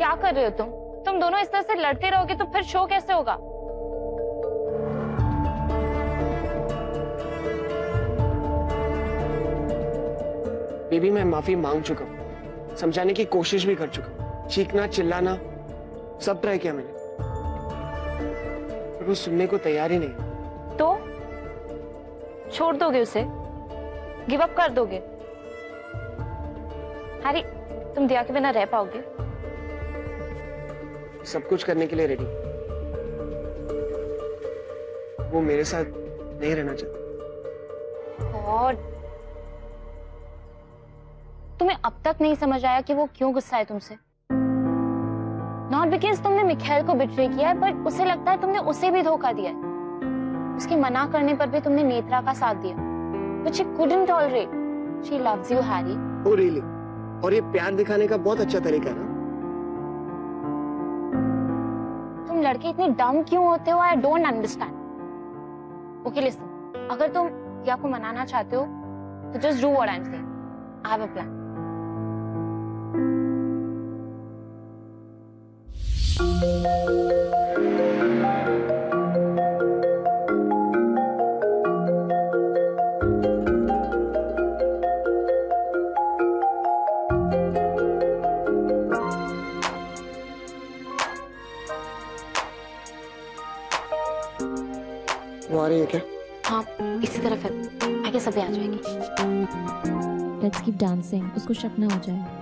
क्या कर रहे हो तुम दोनों इस तरह से लड़ते रहोगे तो फिर शो कैसे होगा? बेबी मैं माफी मांग चुका हूँ, समझाने की कोशिश भी कर चुका हूँ, चीखना चिल्लाना सब ट्राई किया मैंने, पर वो सुनने को तैयार ही नहीं। तो छोड़ दोगे उसे? गिव अप कर दोगे? हैरी, तुम दिया के बिना रह पाओगे? सब कुछ करने के लिए रेडी, वो मेरे साथ नहीं रहना चाहता। और तुम्हें अब तक नहीं समझ आया कि वो क्यों गुस्सा है तुमसे? नॉट बिकॉज तुमने मिखाइल को बिट्रे किया है, बट उसे लगता है तुमने उसे भी धोखा दिया है। उसकी मना करने पर भी तुमने नेत्रा का साथ दिया, which she couldn't tolerate. She loves you, Harry. Oh really? और ये प्यार दिखाने का बहुत अच्छा तरीका है ना? तुम लड़के इतने डम क्यों होते हो? I don't understand. Okay, listen. अगर तुम या को मनाना चाहते हो, तो just do what I'm saying. I have a plan. वो आ रही है क्या? हाँ, इसी तरफ है। I guess अभी आ जाएगी। Let's keep dancing. उसको शक ना हो जाए।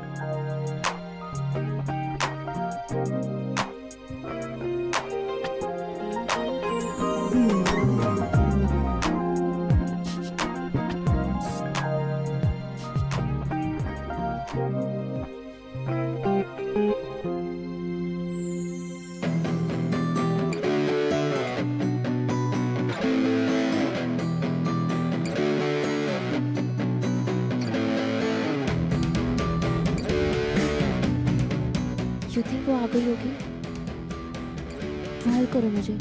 You think वो आ गई होगी? ट्राई करो मुझे।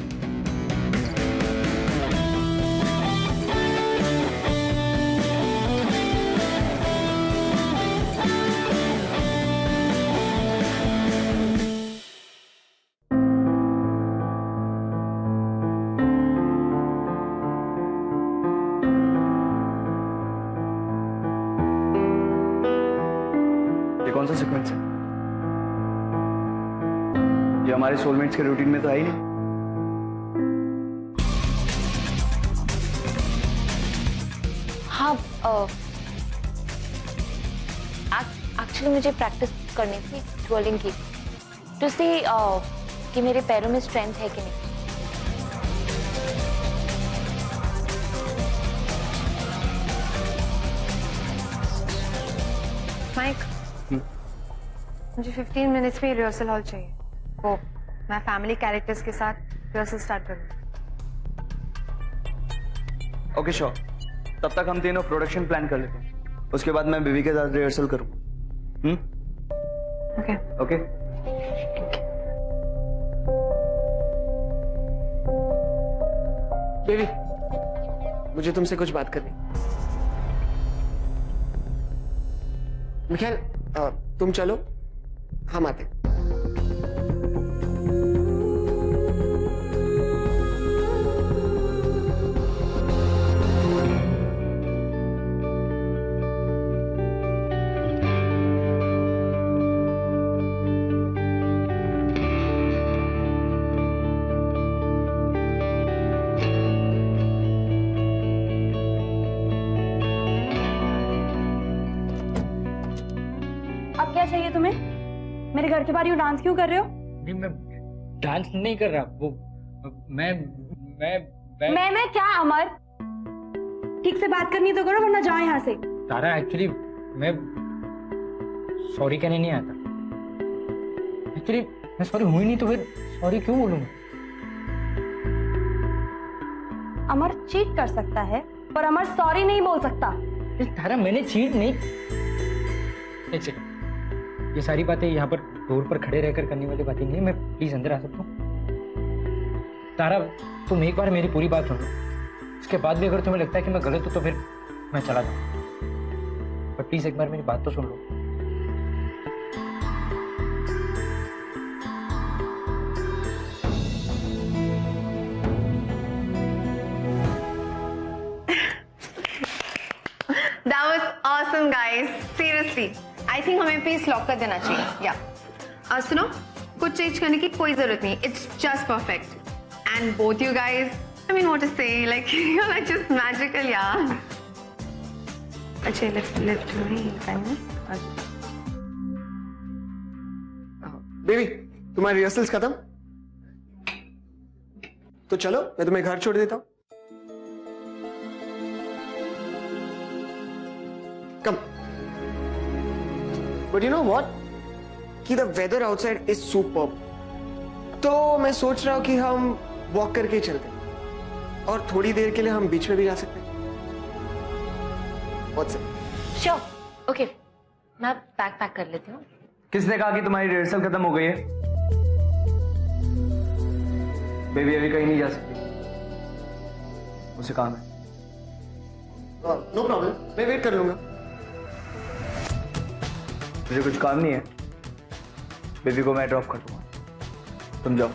ये कौन सा सीक्वेंस है? ये हमारे सोलमेट्स के रूटीन में तो आई नहीं। हाँ, एक्चुअली मुझे प्रैक्टिस करनी थी ट्विलिंग की, टू सी कि मेरे पैरों में स्ट्रेंथ है कि नहीं। माइक, मुझे 15 मिनट्स में रिहर्सल हॉल चाहिए। वो मैं फैमिली कैरेक्टर्स के साथ रिहर्सल स्टार्ट करूँगी। ओके श्योर, तब तक हम तीनों प्रोडक्शन प्लान कर लेते हैं, उसके बाद मैं बीवी के साथ रिहर्सल करूँ। Okay okay. बेबी मुझे तुमसे कुछ बात करनी। मिखाइल तुम चलो, हम आते हैं। अब क्या चाहिए तुम्हें? मेरे घर के बाहर यूं डांस क्यों कर रहे हो? नहीं, मैं डांस नहीं कर रहा। वो मैं क्या अमर? ठीक से बात करनी तो करो, वरना जाओ यहाँ से। तारा, एक्चुअली मैं सॉरी कहने नहीं आता। एक्चुअली मैं सॉरी हुई नहीं तो फिर सॉरी क्यों बोलूंगा? अमर चीट कर सकता है पर अमर सॉरी नहीं बोल सकता। तारा, मैंने चीट नहीं। एक सेकंड, ये सारी बातें यहाँ पर डोर पर खड़े रहकर करने वाली बातें नहीं है। मैं प्लीज अंदर आ सकता हूँ? तारा, तुम एक बार मेरी पूरी बात सुन लो, उसके बाद भी अगर तुम्हें लगता है कि मैं गलत हूँ तो फिर मैं चला जाऊँ। पर प्लीज एक बार मेरी बात तो सुन लो। Awesome guys, seriously. I think हमें पीस लॉक कर देना चाहिए. Yeah. सुनो, कुछ चेंज करने की कोई जरूरत नहीं. It's just perfect. And both you guys, I mean, what to say? Like you're like just magical, yeah. अच्छा, lift me, can you? Baby, तुम्हारी रिहर्सल्स खत्म? तो चलो, मैं तुम्हें घर छोड़ देता हूँ. Come. But you know what? कि the weather outside is superb. तो मैं सोच रहा हूँ कि हम वॉक करके ही चलते हैं. और थोड़ी देर के लिए हम बीच में भी जा सकते हैं. What's it? Sure, okay. मैं बैग पैक कर लेती हूँ. किसने कहा कि तुम्हारी रिहर्सल खत्म हो गई है? बेबी अभी कहीं नहीं जा सकती, उसे काम है. नो प्रॉब्लम, मैं वेट कर लूंगा. मुझे कुछ काम नहीं है. बेबी को मैं ड्रॉप कर दूंगा, तुम जाओ.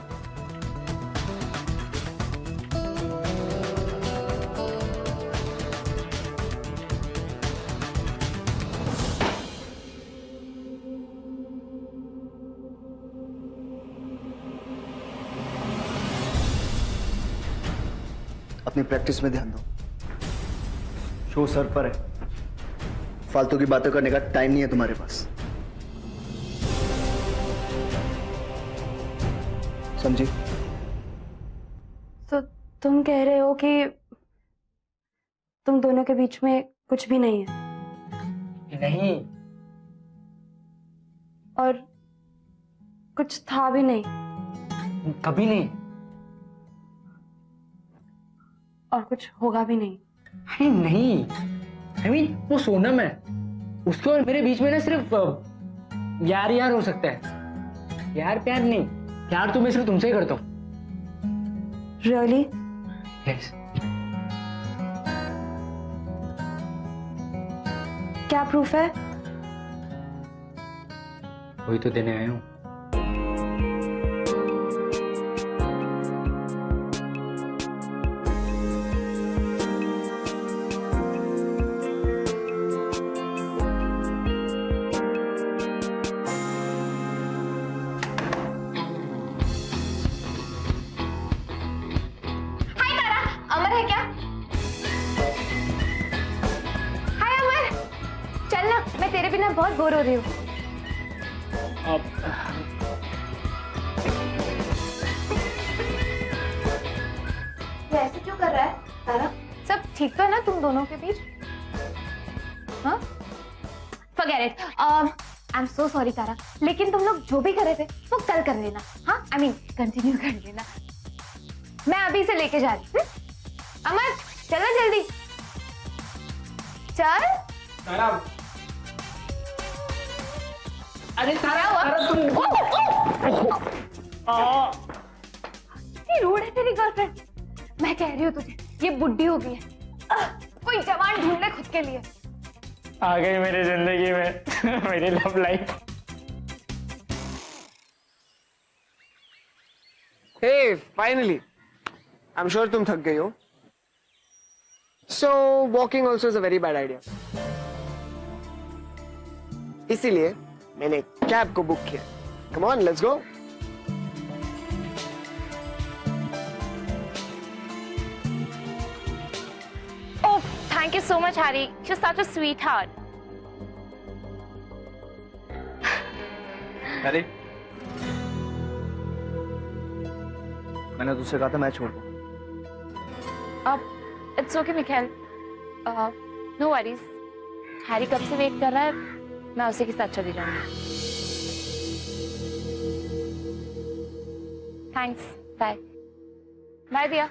अपनी प्रैक्टिस में ध्यान दो. शो सर पर है. फालतू की बातें करने का टाइम नहीं है तुम्हारे पास. समझी? तो तुम कह रहे हो कि तुम दोनों के बीच में कुछ भी नहीं है? नहीं. और कुछ था भी नहीं? कभी नहीं. और कुछ होगा भी नहीं? अरे नहीं. I mean, वो सोनम है, उसके और मेरे बीच में ना सिर्फ यार यार हो सकता है. यार प्यार नहीं. प्यार तो मैं सिर्फ तुमसे ही करता हूँ. Really? Yes. क्या प्रूफ है? वही तो देने आया हूँ. अमर है क्या? हाय अमर, चल ना, मैं तेरे बिना बहुत बोर हो रही हूँ. ये ऐसे क्यों कर रहा है तारा? सब ठीक तो है ना तुम दोनों के बीच? हाँ? Forget it. I'm so sorry तारा, लेकिन तुम लोग जो भी कर रहे थे वो कल कर लेना. हाँ, I mean कंटिन्यू कर लेना. मैं अभी से लेके जा रही हूँ. अमर चलो जल्दी चल. तारा, अरे तारा, तारा तुम ये रूड है तेरी गर्लफ्रेंड. मैं कह रही हूँ तुझे, ये बुढ़ी हो गई है. कोई जवान ढूंढ ले खुद के लिए. आ गई मेरी जिंदगी में मेरी love life. Hey, finally. I'm sure तुम थक गई हो. So walking also is a very bad idea. इसीलिए मैंने कैब को बुक किया. Come on, let's go. Oh, thank you so much, Harry. You're such a sweetheart. अरे मैंने तुझसे कहा था मैं छोड़ दूं. It's okay, Mikhail. No worries. Harry कब से वेट कर रहा है, मैं उसी के साथ चली जाऊंगी. Thanks. Bye. Bye, dear.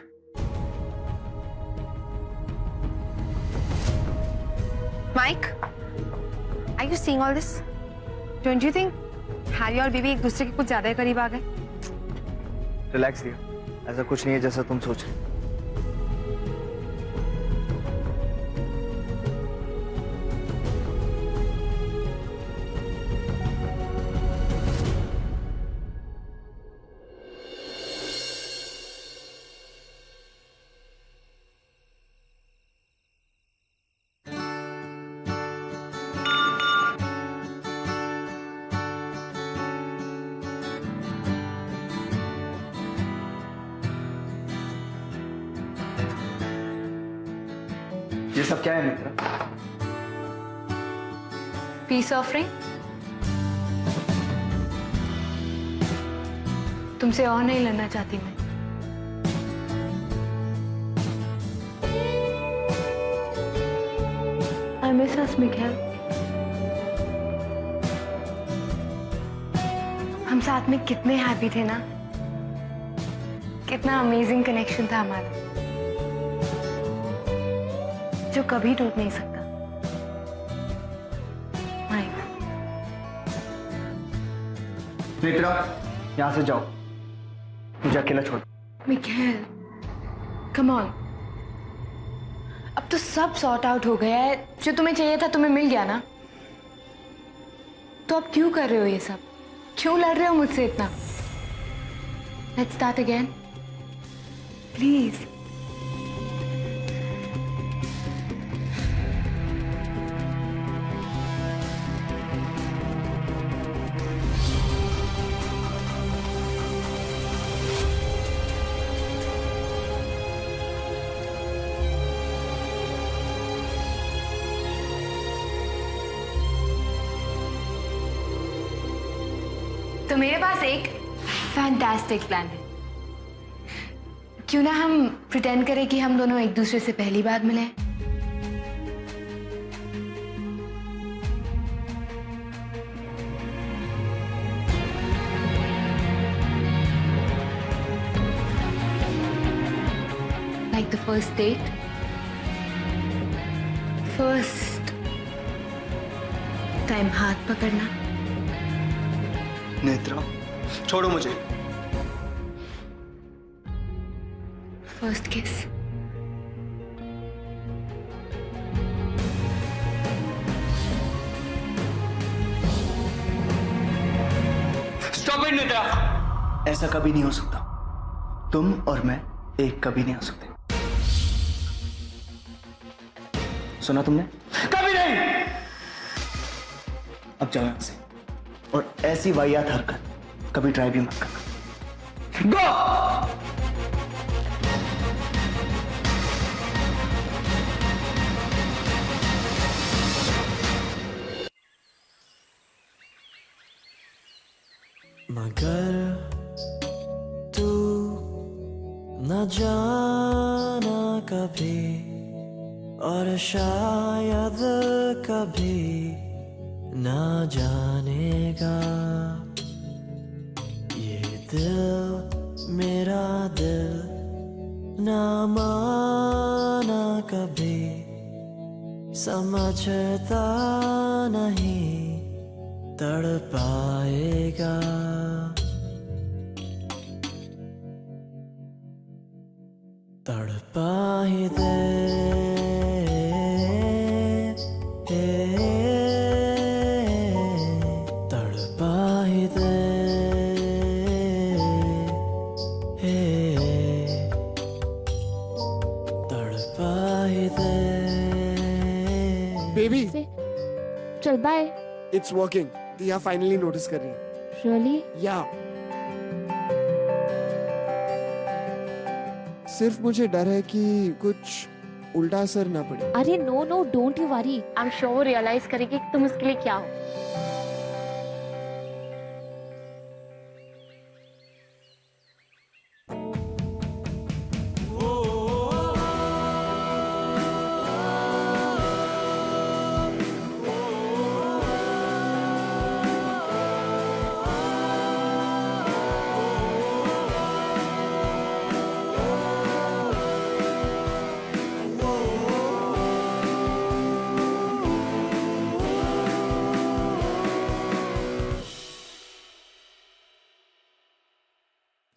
Mike, are you seeing all this? Don't you think Harry और बीबी एक दूसरे के कुछ ज्यादा ही करीब आ गए? रिलैक्स दिया, ऐसा कुछ नहीं है जैसा तुम सोच रहे. ये सब क्या है मित्र? Piece offering. तुमसे और नहीं लड़ना चाहती मैं। I miss us Mikhail. हम साथ में कितने हैप्पी थे ना, कितना अमेजिंग कनेक्शन था हमारा, जो कभी टूट नहीं सकता। नेत्रा, यहां से जाओ, मुझे अकेला छोड़। Mikhail, come on. अब तो सब सॉर्ट आउट हो गया है, जो तुम्हें चाहिए था तुम्हें मिल गया ना, तो अब क्यों कर रहे हो ये सब? क्यों लड़ रहे हो मुझसे इतना? Let's start again please. तो मेरे पास एक फैंटास्टिक प्लान है। क्यों ना हम प्रिटेंड करें कि हम दोनों एक दूसरे से पहली बार मिले। Like the first date, first time हाथ पकड़ना। नेत्रा, छोड़ो मुझे। फर्स्ट किस। Stop it Netra. ऐसा कभी नहीं हो सकता। तुम और मैं एक कभी नहीं हो सकते। सुना तुमने? कभी नहीं। अब जाओ यहां से, और ऐसी वाहियात हरकत कभी ट्राई भी मत करना। गो! मगर तू न जाना कभी, और शायद कभी न जानेगा। ये दिल मेरा दिल न माना कभी, समझता नहीं तड़पाएगा। तड़पा ही दे, तड़पा ही दे, तड़पा ही दे। बेबी, चल बाय। It's working. दिया फाइनली नोटिस कर रही है। रियली? या सिर्फ मुझे डर है कि कुछ उल्टा असर ना पड़े। अरे no no, don't you worry. I am sure realize करेगी कि तुम उसके लिए क्या हो।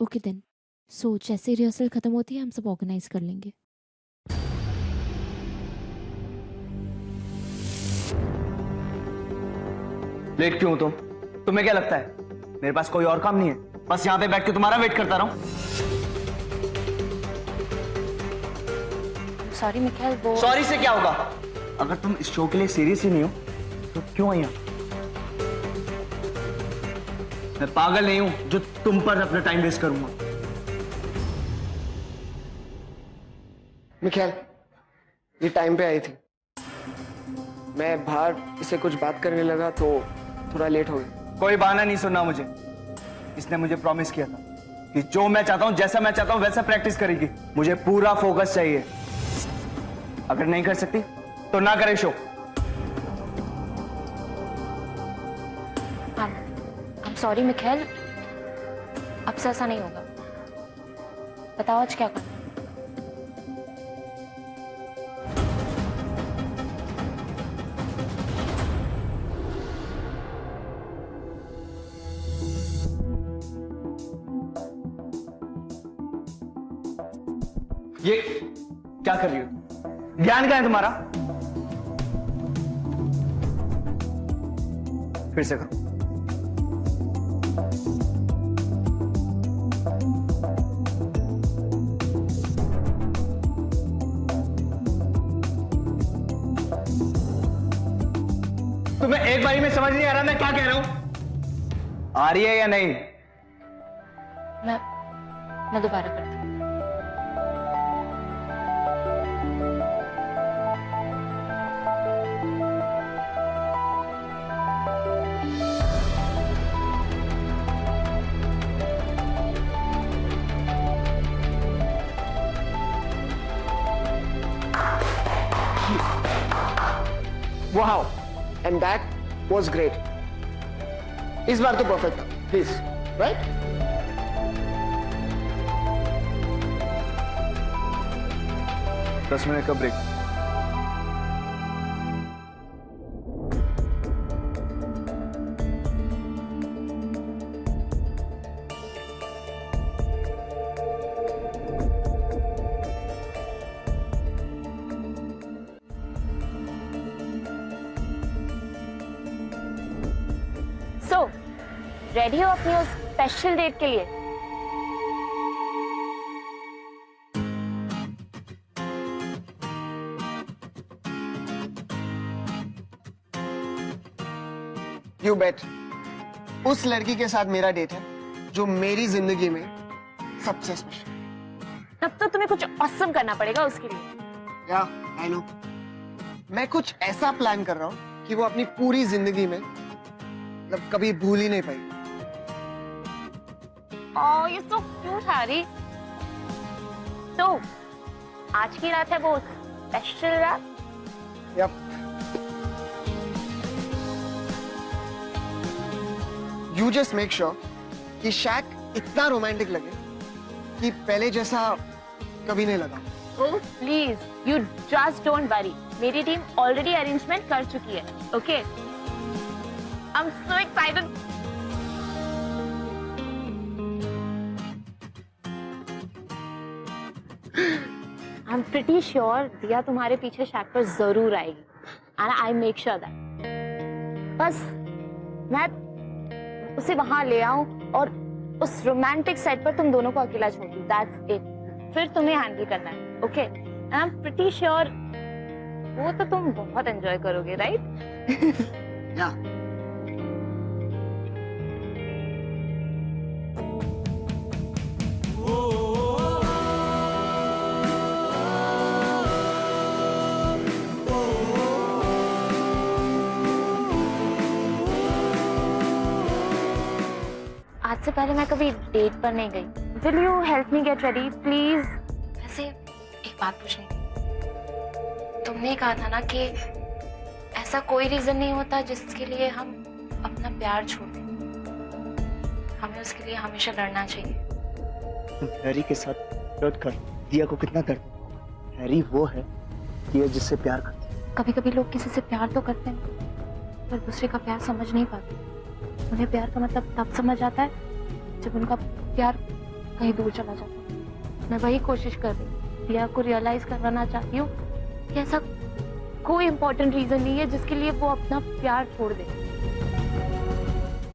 ओके देन, सो जैसे रिहर्सल खत्म होती है हम सब ऑर्गेनाइज कर लेंगे। लेट क्यों तुम? तुम्हें क्या लगता है मेरे पास कोई और काम नहीं है? बस यहाँ पे बैठ के तुम्हारा वेट करता रहूं? सॉरी मिखाइल, वो सॉरी से क्या होगा? अगर तुम इस शो के लिए सीरियस ही नहीं हो तो क्यों आई यहाँ? मैं पागल नहीं हूं जो तुम पर अपना टाइम वेस्ट करूंगा। मिखाइल, ये टाइम पे आई थी। मैं बाहर इससे कुछ बात करने लगा तो थोड़ा लेट हो गया। कोई बहाना नहीं सुनना मुझे। इसने मुझे प्रॉमिस किया था कि जो मैं चाहता हूं, जैसा मैं चाहता हूं वैसा प्रैक्टिस करेगी। मुझे पूरा फोकस चाहिए। अगर नहीं कर सकती तो ना करे शो। I'm sorry मिखेल, अब से ऐसा नहीं होगा। बताओ आज क्या करना है? ये क्या कर रही हो? ध्यान कहां है तुम्हारा? फिर से करो। तुम्हें एक बारी में समझ नहीं आ रहा मैं क्या कह रहा हूं? आ रही है या नहीं? मैं दोबारा करती हूँ। Wow, and that was great. इस बार तो परफेक्ट था, प्लीज, राइट? 10 मिनट का ब्रेक। So, रेडी हो अपनी उस स्पेशल डेट के लिए? You bet. उस लड़की के साथ मेरा डेट है जो मेरी जिंदगी में सबसे स्पेशल। तब तो तुम्हें कुछ ऑसम करना पड़ेगा उसके लिए। या, I know. मैं कुछ ऐसा प्लान कर रहा हूँ कि वो अपनी पूरी जिंदगी में मतलब कभी भूल ही नहीं पाएगी। Oh, you're so cute, Harry. तो आज की रात है वो स्पेशल रात। Yep. You just make sure कि शैक इतना रोमांटिक लगे कि पहले जैसा कभी नहीं लगा। Oh, please, you just don't worry. मेरी टीम ऑलरेडी अरेंजमेंट कर चुकी है। Okay? I'm so excited. I'm pretty sure दिया तुम्हारे पीछे शैक पर जरूर आएगी। And I make sure that. बस मैं उसे वहां ले आऊं और उस रोमांटिक सेट पर तुम दोनों को अकेला छोड़ दूं। That's it. फिर तुम्हें हैंडल करना है, okay? And I'm pretty sure वो तो तुम बहुत एंजॉय करोगे, राइट? या। आज से पहले मैं कभी डेट पर नहीं गई। Will you help me get ready, please? वैसे एक बात पूछनी थी। तुमने कहा था ना कि ऐसा कोई रीजन नहीं होता जिसके लिए हम अपना प्यार छोड़ दें। हमें उसके लिए हमेशा लड़ना चाहिए। तुम हैरी के साथ लड़ कर दिया को कितना दर्द। हैरी वो है दिया जिससे प्यार करती है। कभी कभी लोग किसी से प्यार तो करते हैं पर दूसरे का प्यार समझ नहीं पाते। उन्हें प्यार का मतलब तब समझ आता है जब उनका प्यार कहीं दूर चला जाता है। मैं वही कोशिश कर रही हूँ। दिया को रियलाइज करवाना चाहती हूँ कि ऐसा कोई इम्पोर्टेंट रीजन नहीं है जिसके लिए वो अपना प्यार छोड़ दे।